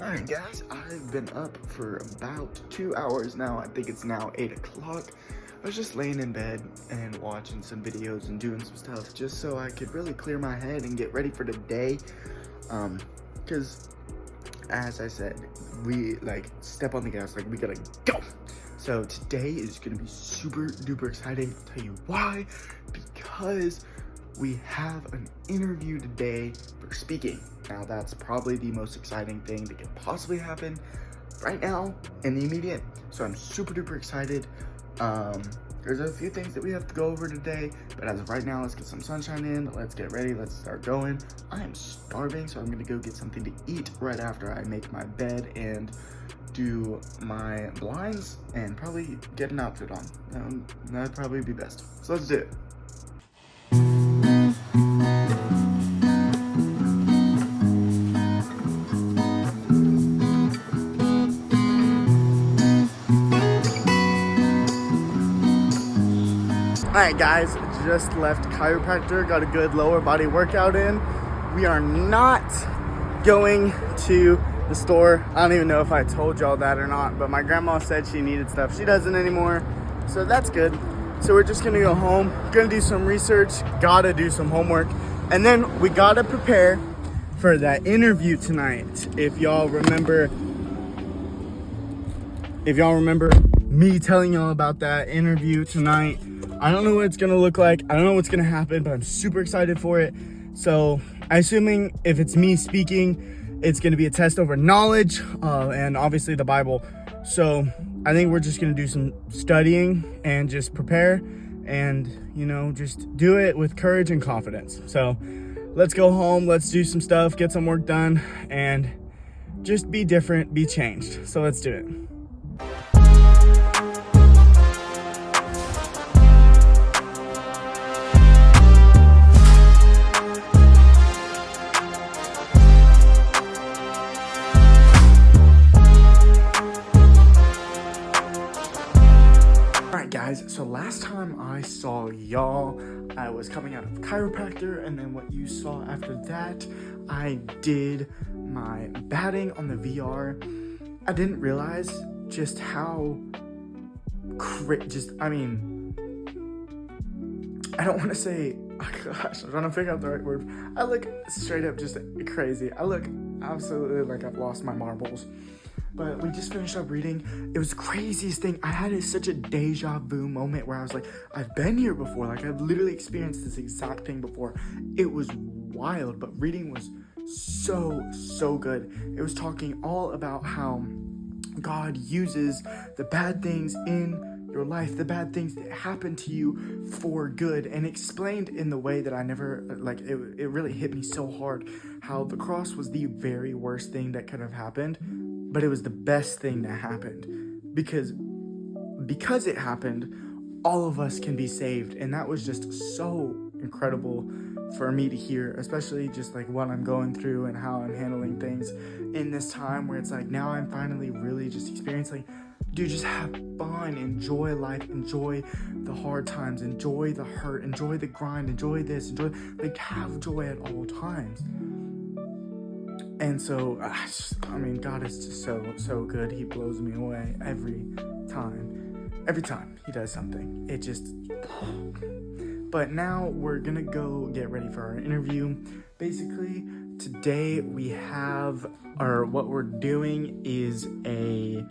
Alright guys, I've been up for about 2 hours now. I think it's now 8 o'clock. I was just laying in bed and watching some videos and doing some stuff just so I could really clear my head and get ready for the day. Because as I said, we step on the gas, we gotta go. So today is gonna be super duper exciting. I'll tell you why. Because we have an interview today for speaking. Now that's probably the most exciting thing that could possibly happen right now in the immediate. So I'm super duper excited. There's a few things that we have to go over today, but as of right now, let's get some sunshine in. Let's get ready. Let's start going. I am starving, so I'm gonna go get something to eat right after I make my bed and do my blinds and probably get an outfit on. That'd probably be best. So let's do it. Alright guys, just left chiropractor, got a good lower body workout in. We are not going to the store. I don't even know if I told y'all that or not, but my grandma said she needed stuff. She doesn't anymore, so that's good. So we're just gonna go home, gonna do some research, gotta do some homework, and then we gotta prepare for that interview tonight. If y'all remember me telling y'all about that interview tonight, I don't know what it's gonna look like. I don't know what's gonna happen, but I'm super excited for it. So assuming if it's me speaking, it's gonna be a test over knowledge and obviously the Bible. So I think we're just gonna do some studying and just prepare and, just do it with courage and confidence. So let's go home, let's do some stuff, get some work done, and just be different, be changed. So let's do it. Guys, so last time I saw y'all, I was coming out of chiropractor, and then what you saw after that, I did my batting on the VR. I didn't realize just how I don't want to say, oh gosh, I'm trying to figure out the right word. I look straight up just crazy. I look absolutely like I've lost my marbles. But we just finished up reading. It was the craziest thing. I had such a deja vu moment where I was like, I've been here before. I've literally experienced this exact thing before. It was wild, but reading was so good. It was talking all about how God uses the bad things in your life, the bad things that happen to you for good, and explained in the way that I never, it really hit me so hard how the cross was the very worst thing that could have happened. But it was the best thing that happened because it happened, all of us can be saved. And that was just so incredible for me to hear, especially just what I'm going through and how I'm handling things in this time where it's now I'm finally really just experiencing, just have fun, enjoy life, enjoy the hard times, enjoy the hurt, enjoy the grind, enjoy this, have joy at all times. And so, God is just so good. He blows me away every time. Every time he does something, it just... But now we're gonna go get ready for our interview. Basically, today we have, what we're doing is a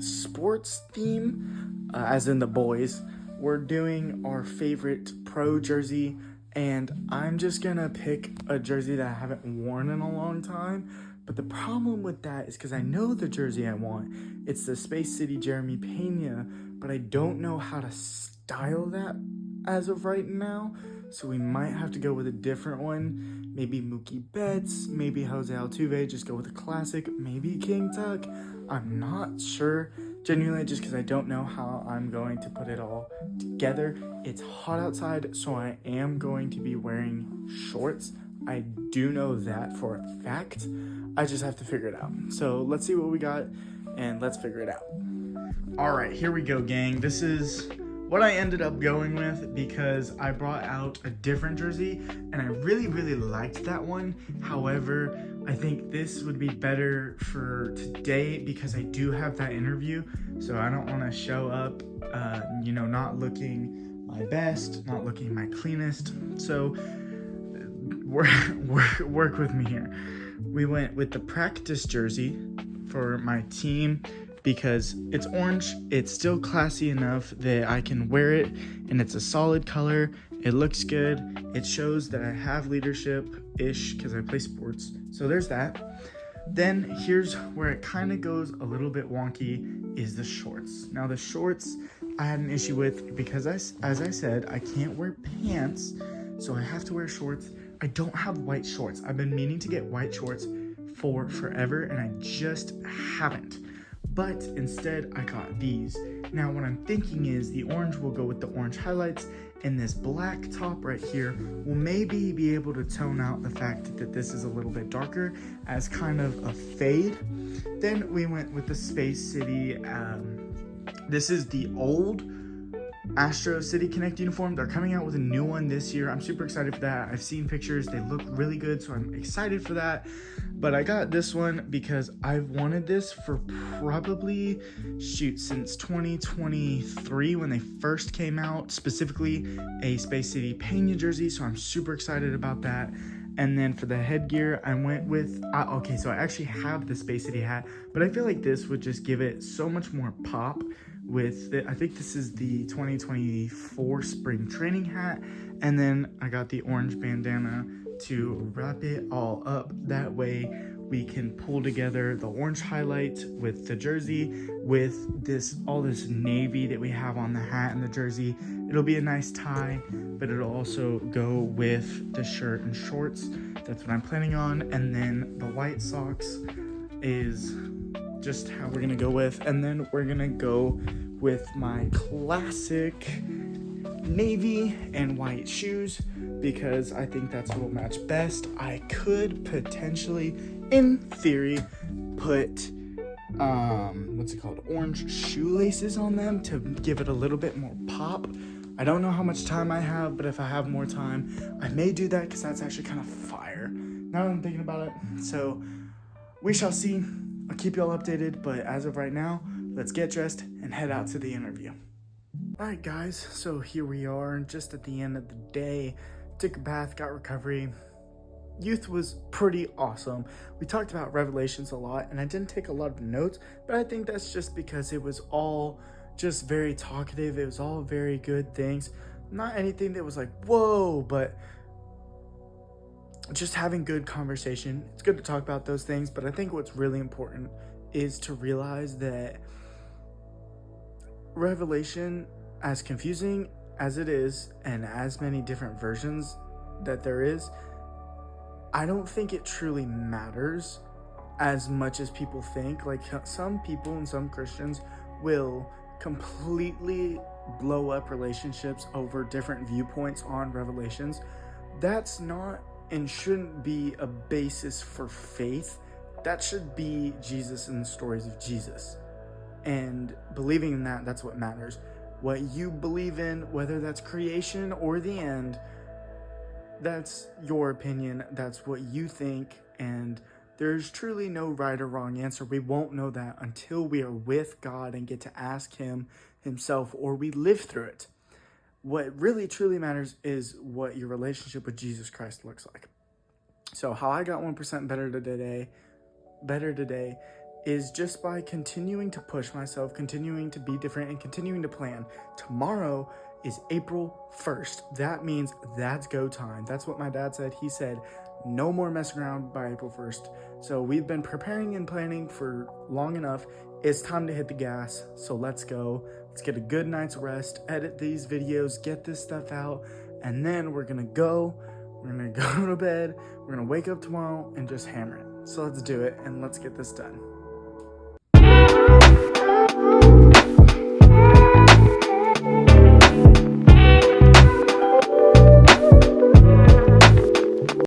sports theme, as in the boys. We're doing our favorite pro jersey, and I'm just gonna pick a jersey that I haven't worn in a long time. But the problem with that is because I know the jersey I want. It's the Space City Jeremy Pena, but I don't know how to style that as of right now. So we might have to go with a different one. Maybe Mookie Betts, maybe Jose Altuve, just go with a classic, maybe King Tuck. I'm not sure, genuinely, just because I don't know how I'm going to put it all together. It's hot outside, so I am going to be wearing shorts. I do know that for a fact. I just have to figure it out. So let's see what we got, and let's figure it out. All right, here we go, gang. This is what I ended up going with, because I brought out a different jersey and I really, really liked that one. However, I think this would be better for today because I do have that interview. So I don't want to show up, not looking my best, not looking my cleanest. So work with me here. We went with the practice jersey for my team because it's orange, it's still classy enough that I can wear it, and it's a solid color, it looks good, it shows that I have leadership-ish because I play sports, so there's that. Then here's where it kind of goes a little bit wonky, is the shorts. Now the shorts I had an issue with because as I said, I can't wear pants, so I have to wear shorts. I don't have white shorts. I've been meaning to get white shorts for forever and I just haven't. But instead I got these. Now what I'm thinking is the orange will go with the orange highlights, and this black top right here will maybe be able to tone out the fact that this is a little bit darker as kind of a fade. Then we went with the Space City. This is the old Astro City Connect uniform. They're coming out with a new one this year. I'm super excited for that. I've seen pictures, they look really good, so I'm excited for that. But I got this one because I've wanted this for probably since 2023 when they first came out, specifically a Space City Peña jersey, so I'm super excited about that. And then for the headgear, I went with, so I actually have the Space City hat, but I feel like this would just give it so much more pop with it. I think this is the 2024 spring training hat. And then I got the orange bandana to wrap it all up. That way we can pull together the orange highlight with the jersey with all this navy that we have on the hat and the jersey. It'll be a nice tie, but it'll also go with the shirt and shorts. That's what I'm planning on. And then the white socks is just how we're gonna go with. And then we're gonna go with my classic navy and white shoes because I think that's what will match best. I could potentially, in theory, put orange shoelaces on them to give it a little bit more pop. I don't know how much time I have, but if I have more time, I may do that because that's actually kind of fire. Now that I'm thinking about it, so we shall see. I'll keep y'all updated, but as of right now, let's get dressed and head out to the interview. Alright guys, so here we are, just at the end of the day. Took a bath, got recovery. Youth was pretty awesome. We talked about Revelations a lot, and I didn't take a lot of notes, but I think that's just because it was all just very talkative. It was all very good things. Not anything that was like, whoa, but just having good conversation. It's good to talk about those things, but I think what's really important is to realize that Revelation, as confusing as it is, and as many different versions that there is, I don't think it truly matters as much as people think. Like, some people and some Christians will completely blow up relationships over different viewpoints on Revelations. That's not and shouldn't be a basis for faith. That should be Jesus and the stories of Jesus. And believing in that, that's what matters. What you believe in, whether that's creation or the end, that's your opinion. That's what you think. And there's truly no right or wrong answer. We won't know that until we are with God and get to ask Him Himself, or we live through it. What really truly matters is what your relationship with Jesus Christ looks like. So how I got 1% better today is just by continuing to push myself, continuing to be different, and continuing to plan. Tomorrow is April 1st. That means that's go time. That's what my dad said. He said, no more messing around by April 1st. So we've been preparing and planning for long enough. It's time to hit the gas. So let's go. Let's get a good night's rest, edit these videos, get this stuff out, and then we're gonna go to bed. We're gonna wake up tomorrow and just hammer it. So let's do it and let's get this done.